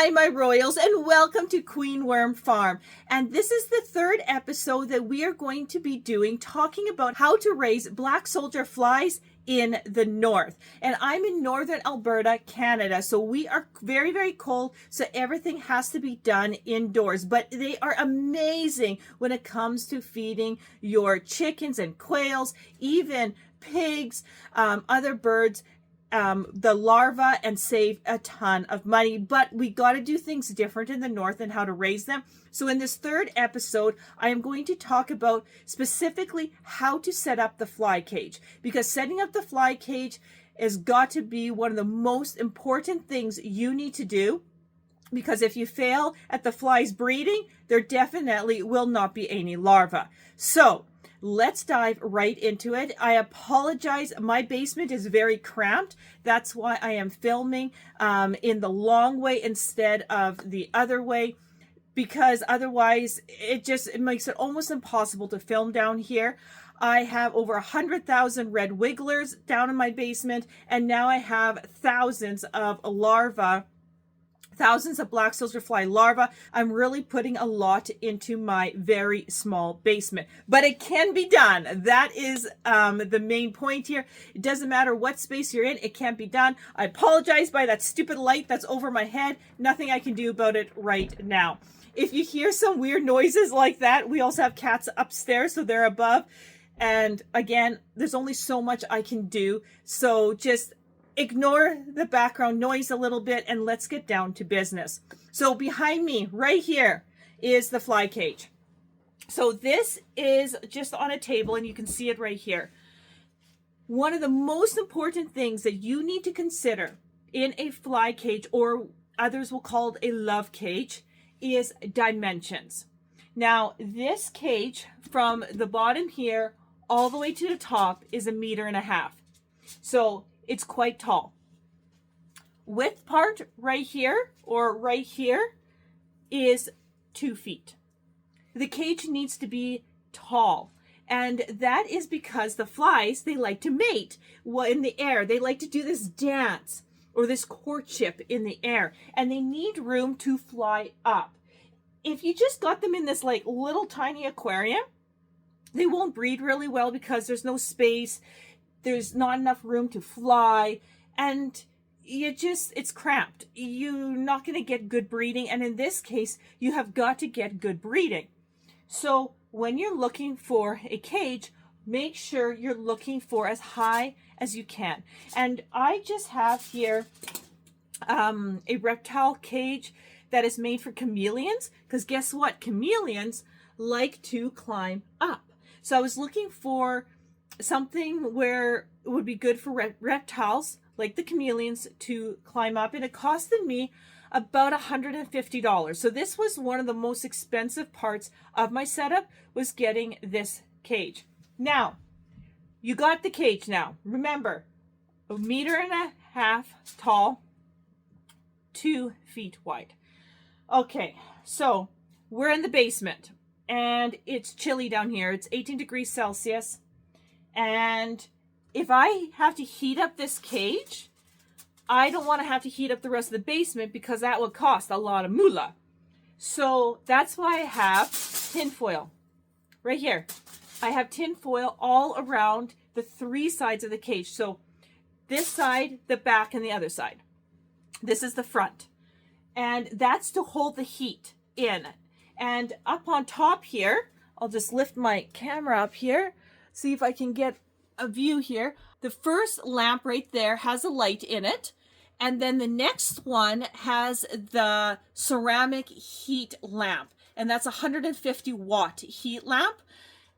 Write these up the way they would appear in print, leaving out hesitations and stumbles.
Hi, my royals, and welcome to Queen Worm Farm. And this is the third episode that we are going to be doing, talking about how to raise black soldier flies in the north. And I'm in northern Alberta, Canada, so we are very, very cold, so everything has to be done indoors. But they are amazing when it comes to feeding your chickens and quails, even pigs, other birds, the larvae, and save a ton of money. But we got to do things different in the north and how to raise them. So in this third episode, I am going to talk about specifically how to set up the fly cage, because setting up the fly cage has got to be one of the most important things you need to do. Because if you fail at the flies breeding, there definitely will not be any larvae. So let's dive right into it. I apologize. My basement is very cramped. That's why I am filming in the long way instead of the other way, because otherwise it makes it almost impossible to film down here. I have over 100,000 red wigglers down in my basement, and now I have thousands of larvae, thousands of black soldier fly larvae. I'm really putting a lot into my very small basement, but it can be done. That is the main point here. It doesn't matter what space you're in, it can't be done. I apologize by that stupid light that's over my head. Nothing I can do about it right now. If you hear some weird noises like that, we also have cats upstairs, so they're above. And again, there's only so much I can do. So just ignore the background noise a little bit and let's get down to business. So behind me right here is the fly cage. So this is just on a table and you can see it right here. One of the most important things that you need to consider in a fly cage, or others will call it a love cage, is dimensions. Now this cage from the bottom here all the way to the top is 1.5 meters. So it's quite tall. Width part right here or right here is 2 feet. The cage needs to be tall, and that is because the flies, they like to mate in the air. They like to do this dance or this courtship in the air, and they need room to fly up. If you just got them in this like little tiny aquarium, they won't breed really well because there's no space. There's not enough room to fly, and it's cramped. You're not going to get good breeding, and in this case, you have got to get good breeding. So when you're looking for a cage, make sure you're looking for as high as you can. And I just have here a reptile cage that is made for chameleons, because guess what? Chameleons like to climb up. So I was looking for something where it would be good for reptiles like the chameleons to climb up, and it costed me about $150. So this was one of the most expensive parts of my setup, was getting this cage. Now you got the cage. Now remember, 1.5 meters tall, 2 feet wide. Okay, so we're in the basement and it's chilly down here. It's 18 degrees Celsius. And if I have to heat up this cage, I don't want to have to heat up the rest of the basement because that would cost a lot of moolah. So that's why I have tin foil right here. I have tin foil all around the 3 sides of the cage. So this side, the back, and the other side. This is the front. And that's to hold the heat in. And up on top here, I'll just lift my camera up here. See if I can get a view here. The first lamp right there has a light in it. And then the next one has the ceramic heat lamp. And that's a 150 watt heat lamp.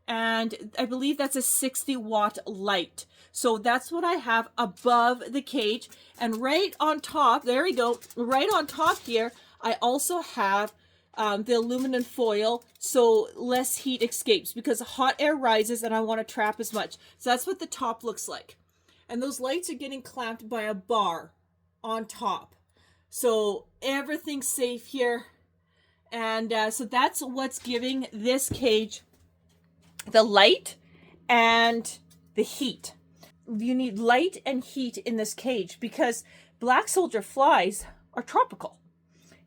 And I believe that's a 60 watt light. So that's what I have above the cage. And right on top, there we go, right on top here, I also have the aluminum foil, so less heat escapes, because hot air rises and I want to trap as much. So that's what the top looks like. And those lights are getting clamped by a bar on top. So everything's safe here. And so that's what's giving this cage the light and the heat. You need light and heat in this cage because black soldier flies are tropical.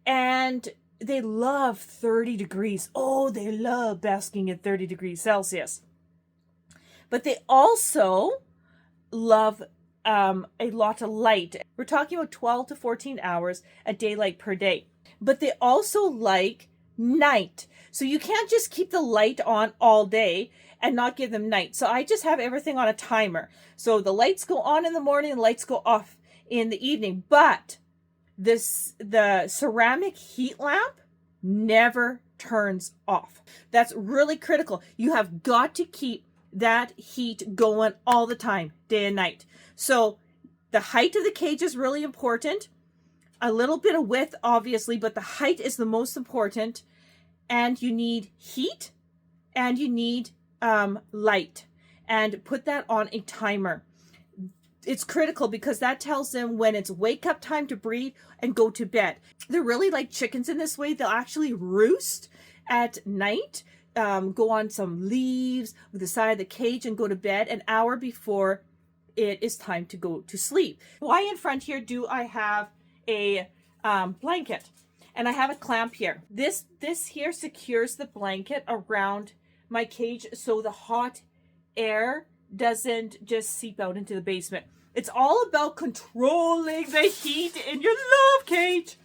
And they love 30 degrees. Oh, they love basking at 30 degrees Celsius. But they also love a lot of light. We're talking about 12 to 14 hours a daylight per day. But they also like night. So you can't just keep the light on all day and not give them night. So I just have everything on a timer. So the lights go on in the morning, the lights go off in the evening. But the ceramic heat lamp never turns off. That's really critical. You have got to keep that heat going all the time, day and night. So the height of the cage is really important. A little bit of width, obviously, but the height is the most important. And you need heat and you need light. And put that on a timer. It's critical because that tells them when it's wake up time to breed and go to bed. They're really like chickens in this way. They'll actually roost at night, go on some leaves with the side of the cage and go to bed an hour before it is time to go to sleep. Why in front here do I have a blanket? And I have a clamp here. This here secures the blanket around my cage so the hot air doesn't just seep out into the basement. It's all about controlling the heat in your love cage.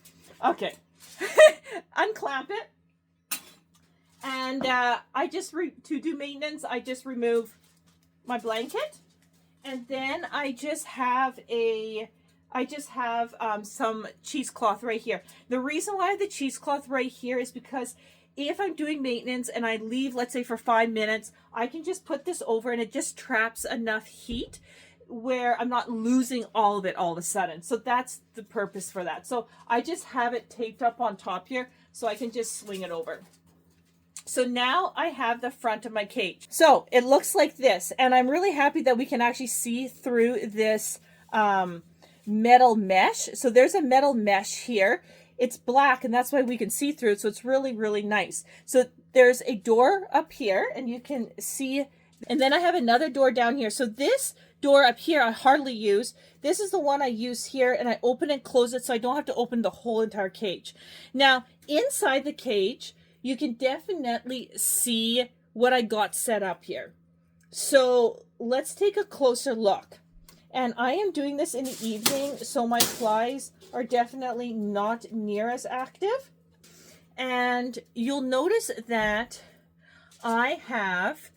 Okay, unclamp it. And I just, to do maintenance, I just remove my blanket. And then I just have some cheesecloth right here. The reason why I have the cheesecloth right here is because if I'm doing maintenance and I leave, let's say for 5 minutes, I can just put this over and it just traps enough heat where I'm not losing all of it all of a sudden. So that's the purpose for that. So I just have it taped up on top here so I can just swing it over. So now I have the front of my cage. So it looks like this, and I'm really happy that we can actually see through this metal mesh. So there's a metal mesh here. It's black, and that's why we can see through it. So it's really, really nice. So there's a door up here, and you can see, and then I have another door down here. So this door up here I hardly use. This is the one I use here, and I open and close it so I don't have to open the whole entire cage. Now, inside the cage, you can definitely see what I got set up here. So let's take a closer look. And I am doing this in the evening, so my flies are definitely not near as active. And you'll notice that I have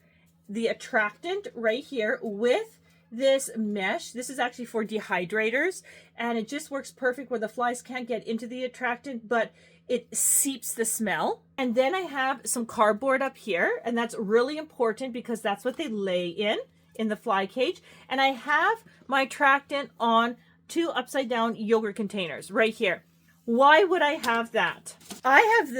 the attractant right here with this mesh. This is actually for dehydrators, and it just works perfect where the flies can't get into the attractant, but it seeps the smell. And then I have some cardboard up here, and that's really important because that's what they lay in the fly cage. And I have my attractant on 2 upside down yogurt containers right here. Why would I have that? I have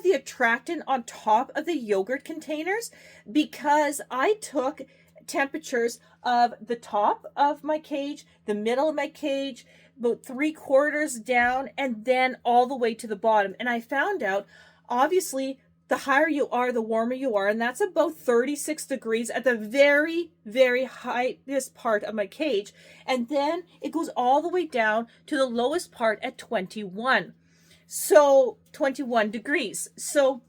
the attractant on top of the yogurt containers because I took temperatures of the top of my cage, the middle of my cage, about 3/4 down, and then all the way to the bottom. And I found out, obviously, the higher you are, the warmer you are. And that's about 36 degrees at the very, very highest part of my cage. And then it goes all the way down to the lowest part at 21. So 21 degrees. So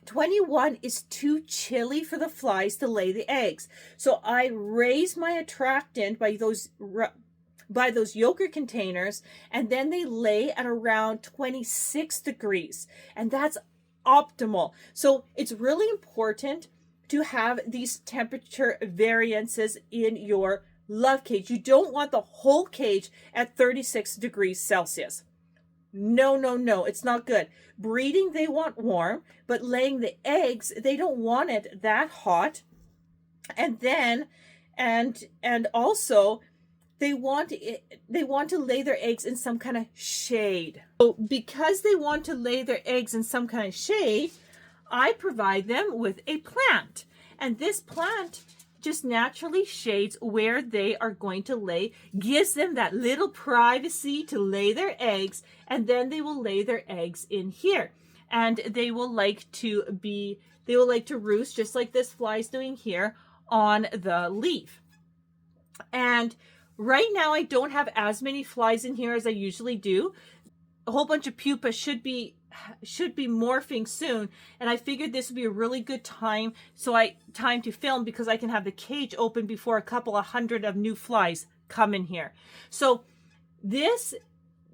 21 is too chilly for the flies to lay the eggs. So I raise my attractant by those yogurt containers, and then they lay at around 26 degrees. And that's optimal. So it's really important to have these temperature variances in your love cage. You don't want the whole cage at 36 degrees Celsius. No, no, no, it's not good. Breeding, they want warm, but laying the eggs, they don't want it that hot. And then, and also, they want to lay their eggs in some kind of shade. So because they want to lay their eggs in some kind of shade, I provide them with a plant. And this plant just naturally shades where they are going to lay, gives them that little privacy to lay their eggs, and then they will lay their eggs in here. And they will like to roost just like this fly's doing here on the leaf. And right now I don't have as many flies in here as I usually do. a whole bunch of pupa should be morphing soon, and I figured this would be a really good time to film, because I can have the cage open before a couple of hundred of new flies come in here. So this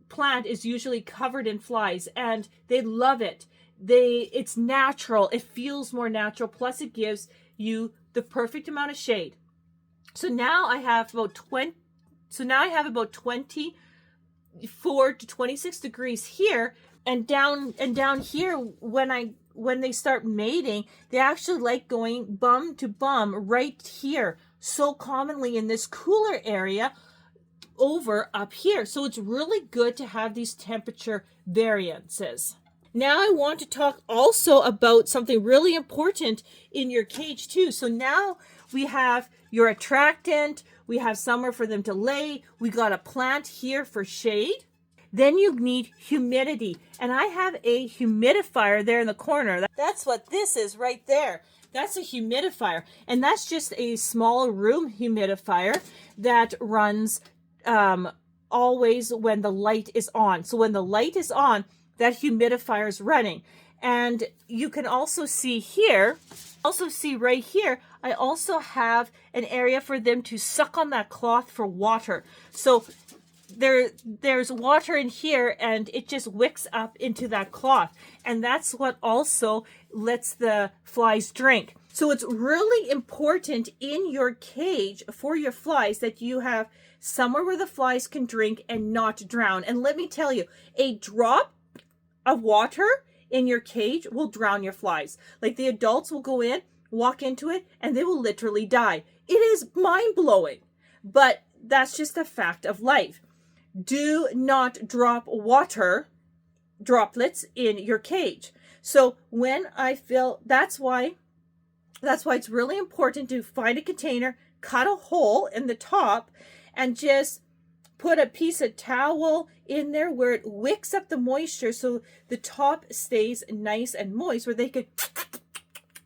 plant is usually covered in flies, and they love it. It's natural, it feels more natural, plus it gives you the perfect amount of shade. So now I have about 24 to 26 degrees here, and down here, when they start mating, they actually like going bum to bum right here, so commonly in this cooler area over up here. So it's really good to have these temperature variances. Now I want to talk also about something really important in your cage too. So now we have your attractant, we have somewhere for them to lay, we got a plant here for shade. Then you need humidity. And I have a humidifier there in the corner. That's what this is right there. That's a humidifier. And that's just a small room humidifier that runs always when the light is on. So when the light is on, that humidifier is running. And you can also see here, right here, I also have an area for them to suck on that cloth for water. So there's water in here, and it just wicks up into that cloth. And that's what also lets the flies drink. So it's really important in your cage for your flies that you have somewhere where the flies can drink and not drown. And let me tell you, a drop of water in your cage will drown your flies. Like, the adults will go in, walk into it, and they will literally die. It is mind-blowing, but that's just a fact of life. Do not drop water droplets in your cage. So when I fill, that's why it's really important to find a container, cut a hole in the top, and just put a piece of towel in there where it wicks up the moisture, so the top stays nice and moist, where they could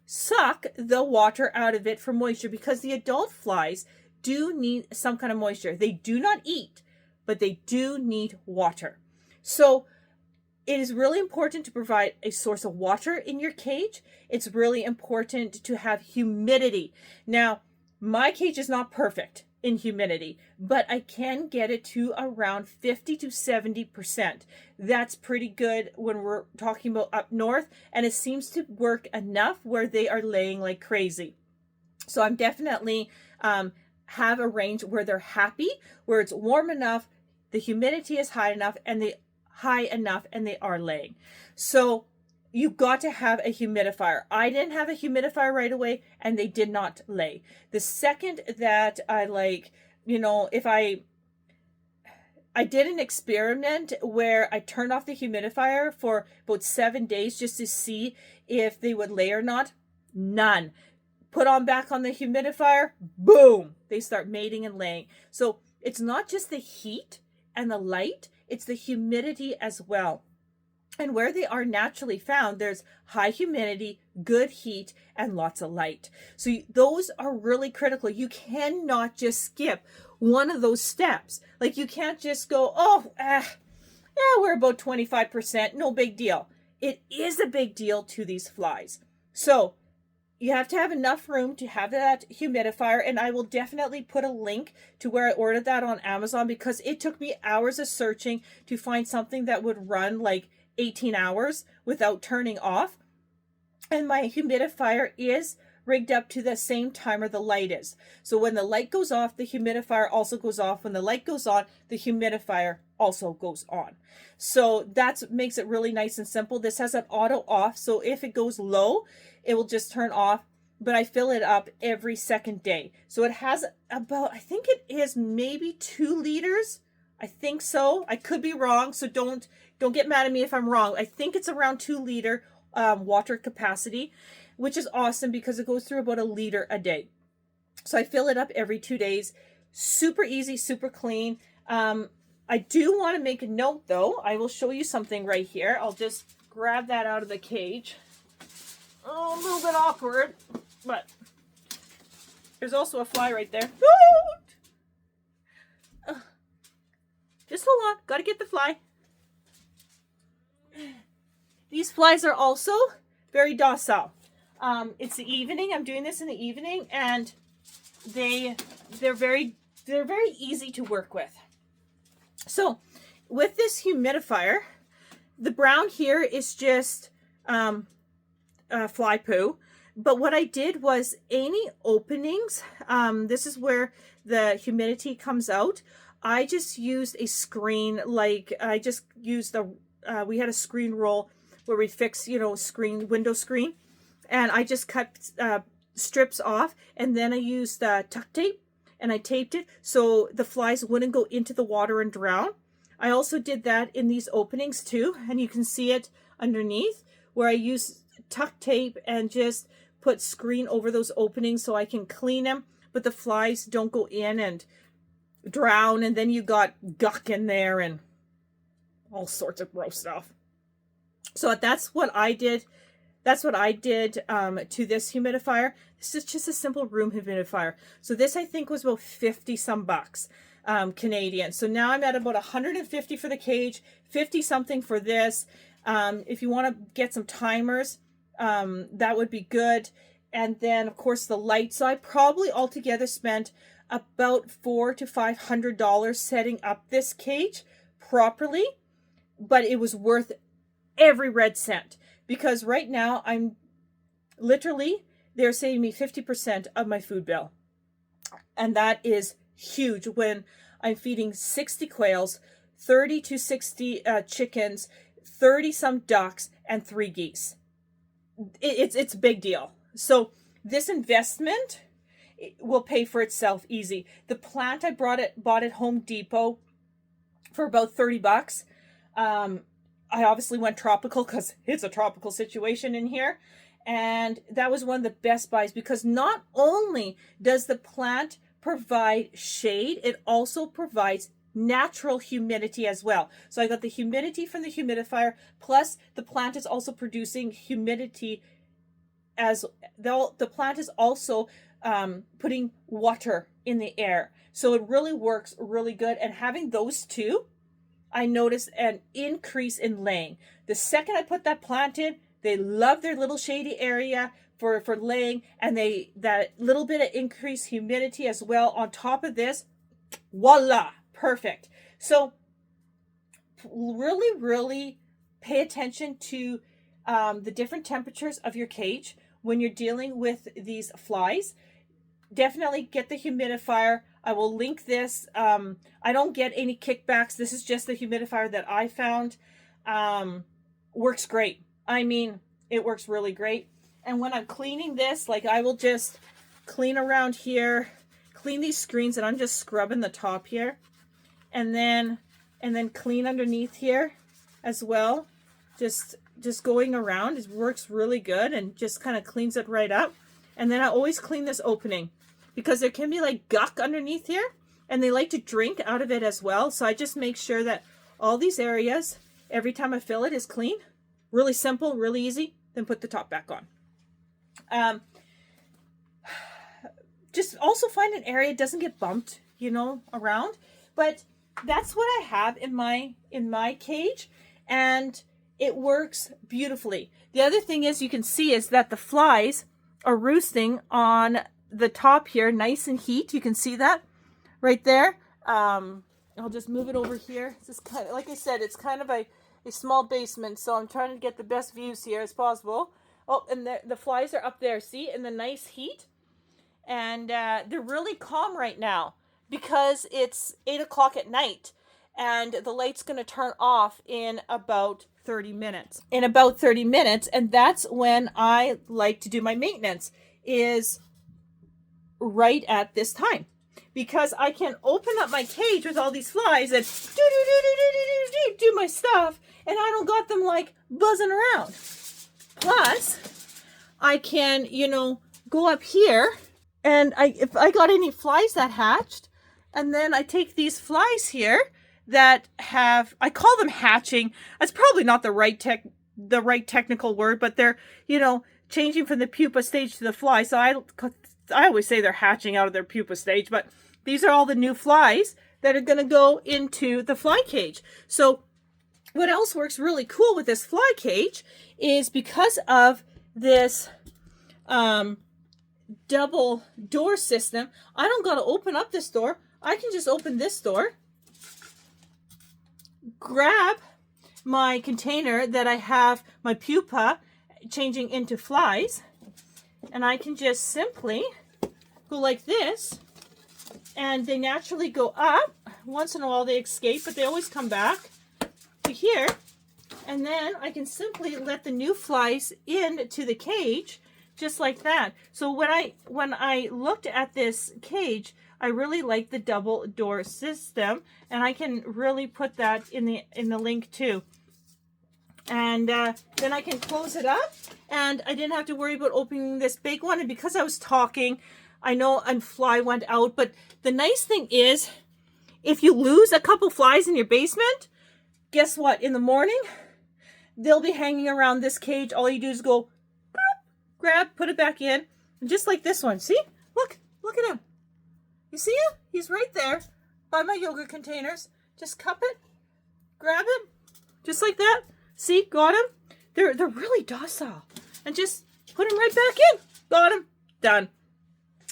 suck the water out of it for moisture, because the adult flies do need some kind of moisture. They do not eat, but they do need water. So it is really important to provide a source of water in your cage. It's really important to have humidity. Now, my cage is not perfect in humidity, but I can get it to around 50 to 70%. That's pretty good when we're talking about up north, and it seems to work enough where they are laying like crazy. So I'm definitely have a range where they're happy, where it's warm enough, the humidity is high enough, and they are laying. So you've got to have a humidifier. I didn't have a humidifier right away, and they did not lay. The second that I if I did an experiment where I turned off the humidifier for about 7 days just to see if they would lay or not. None. Put on back on the humidifier, boom, they start mating and laying. So it's not just the heat and the light, it's the humidity as well. And where they are naturally found, there's high humidity, good heat, and lots of light. So those are really critical. You cannot just skip one of those steps. Like, you can't just go, we're about 25%, no big deal. It is a big deal to these flies. So you have to have enough room to have that humidifier, and I will definitely put a link to where I ordered that on Amazon, because it took me hours of searching to find something that would run like 18 hours without turning off. And my humidifier is rigged up to the same timer the light is. So when the light goes off, the humidifier also goes off. When the light goes on, the humidifier also goes on. So that makes it really nice and simple. This has an auto off, so if it goes low, it will just turn off, but I fill it up every second day. So it has about, I think it is maybe 2 liters. I think so. I could be wrong, so don't get mad at me if I'm wrong. I think it's around 2 liter water capacity, which is awesome because it goes through about 1 liter a day. So I fill it up every 2 days. Super easy, super clean. I do want to make a note though. I will show you something right here. I'll just grab that out of the cage. Oh, a little bit awkward, but there's also a fly right there. Just hold on, gotta get the fly. These flies are also very docile. It's the evening. I'm doing this in the evening, and they're very easy to work with. So with this humidifier, the brown here is just fly poo. But what I did was any openings, this is where the humidity comes out. I just used a screen, like I just used we had a screen roll where we fix, window screen. And I just cut strips off, and then I used tuck tape, and I taped it so the flies wouldn't go into the water and drown. I also did that in these openings too, and you can see it underneath where I use tuck tape and just put screen over those openings so I can clean them, but the flies don't go in and drown, and then you got guck in there and all sorts of gross stuff. So that's what I did. That's what I did to this humidifier. This is just a simple room humidifier. So this, I think, was about 50 some bucks Canadian. So now I'm at about 150 for the cage, 50 something for this. If you want to get some timers, that would be good. And then, of course, the lights. So I probably altogether spent about $400 to $500 setting up this cage properly, but it was worth every red cent. Because right now, they're saving me 50% of my food bill. And that is huge when I'm feeding 60 quails, 30 to 60 chickens, 30 some ducks, and 3 geese. It's a big deal. So this investment will pay for itself easy. The plant I bought at Home Depot for about 30 bucks. I obviously went tropical because it's a tropical situation in here. And that was one of the best buys because not only does the plant provide shade, it also provides natural humidity as well. So I got the humidity from the humidifier, plus the plant is also producing humidity as the plant is also putting water in the air. So it really works really good. And having those two, I noticed an increase in laying. The second I put that plant in, they love their little shady area for laying, and that little bit of increased humidity as well on top of this, voila, perfect. So really pay attention to the different temperatures of your cage when you're dealing with these flies. Definitely get the humidifier. I will link this. I don't get any kickbacks. This is just the humidifier that I found. Works great. I mean, it works really great. And when I'm cleaning this, like I will just clean around here, clean these screens, and I'm just scrubbing the top here. And then clean underneath here as well. Just going around. It works really good and just kind of cleans it right up. And then I always clean this opening because there can be like guck underneath here and they like to drink out of it as well. So I just make sure that all these areas, every time I fill it, is clean. Really simple, really easy. Then put the top back on. Just also find an area that doesn't get bumped, around. But that's what I have in my cage, and it works beautifully. The other thing you can see is that the flies are roosting on the top here, nice and heat. You can see that right there. I'll just move it over here. This is kind of, like I said, it's kind of a small basement, so I'm trying to get the best views here as possible. Oh, and the flies are up there, see, in the nice heat. And they're really calm right now because it's 8 o'clock at night and the light's going to turn off in about 30 minutes. And that's when I like to do my maintenance, is right at this time. Because I can open up my cage with all these flies and do my stuff, and I don't got them like buzzing around. Plus, I can, go up here, and if I got any flies that hatched, and then I take these flies here that have, I call them hatching. That's probably not the right technical word, but they're, changing from the pupa stage to the fly. So I always say they're hatching out of their pupa stage, but these are all the new flies that are going to go into the fly cage. So what else works really cool with this fly cage is because of this double door system, I don't got to open up this door. I can just open this door, grab my container that I have my pupa changing into flies, and I can just simply go like this, and they naturally go up. Once in a while they escape, but they always come back to here, and then I can simply let the new flies into the cage just like that. So when I looked at this cage, I really like the double door system, and I can really put that in the link too. And then I can close it up, and I didn't have to worry about opening this big one. And because I was talking, I know a fly went out, but the nice thing is, if you lose a couple flies in your basement, guess what? In the morning, they'll be hanging around this cage. All you do is go, bloop, grab, put it back in. And just like this one. See? Look at him. You see him? He's right there by my yogurt containers. Just cup it, grab him, just like that. See? Got him. They're really docile. And just put him right back in. Got him. Done.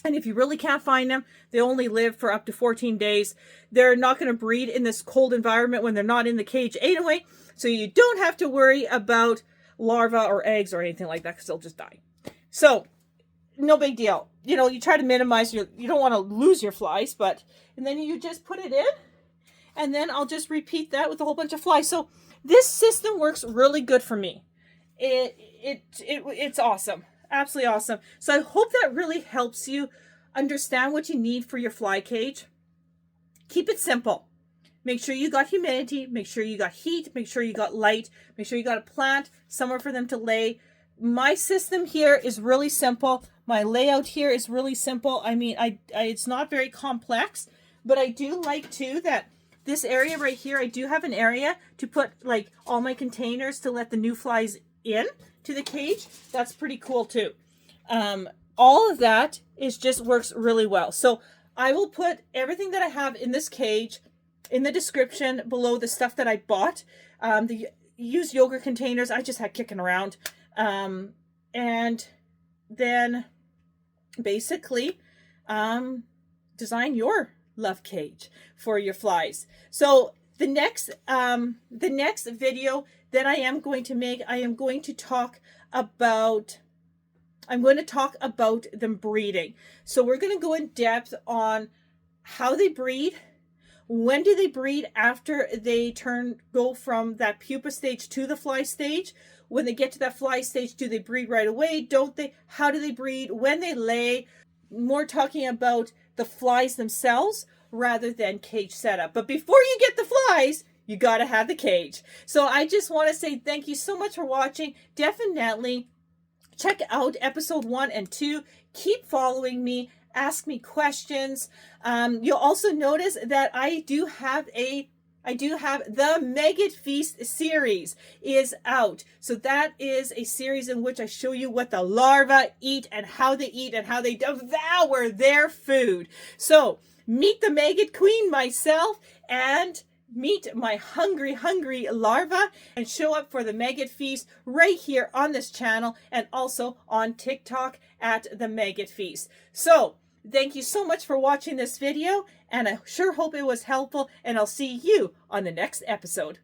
And if you really can't find them, they only live for up to 14 days. They're not going to breed in this cold environment when they're not in the cage anyway. So you don't have to worry about larvae or eggs or anything like that, because they'll just die. So no big deal. You know, you try to minimize you don't want to lose your flies, and then you just put it in, and then I'll just repeat that with a whole bunch of flies. So this system works really good for me. It's awesome. Absolutely awesome. So I hope that really helps you understand what you need for your fly cage. Keep it simple. Make sure you got humidity, make sure you got heat, make sure you got light, make sure you got a plant, somewhere for them to lay. My system here is really simple. My layout here is really simple. I mean, it's not very complex, but I do like too that this area right here, I do have an area to put like all my containers to let the new flies in to the cage. That's pretty cool too. All of that just works really well. So I will put everything that I have in this cage in the description below, the stuff that I bought. The used yogurt containers I just had kicking around. And then basically design your love cage for your flies. So the next video that I am going to make, I'm going to talk about them breeding. So we're going to go in depth on how they breed. When do they breed after they go from that pupa stage to the fly stage? When they get to that fly stage, do they breed right away? Don't they? How do they breed? When they lay? More talking about the flies themselves rather than cage setup. But before you get the flies, you got to have the cage. So I just want to say thank you so much for watching. Definitely check out episode 1 and 2. Keep following me. Ask me questions. You'll also notice that I do have the Maggot Feast series is out. So that is a series in which I show you what the larvae eat and how they devour their food. So meet the maggot queen, myself, and meet my hungry larva, and show up for the Maggot Feast right here on this channel and also on TikTok at the Maggot Feast. So thank you so much for watching this video, and I sure hope it was helpful, and I'll see you on the next episode.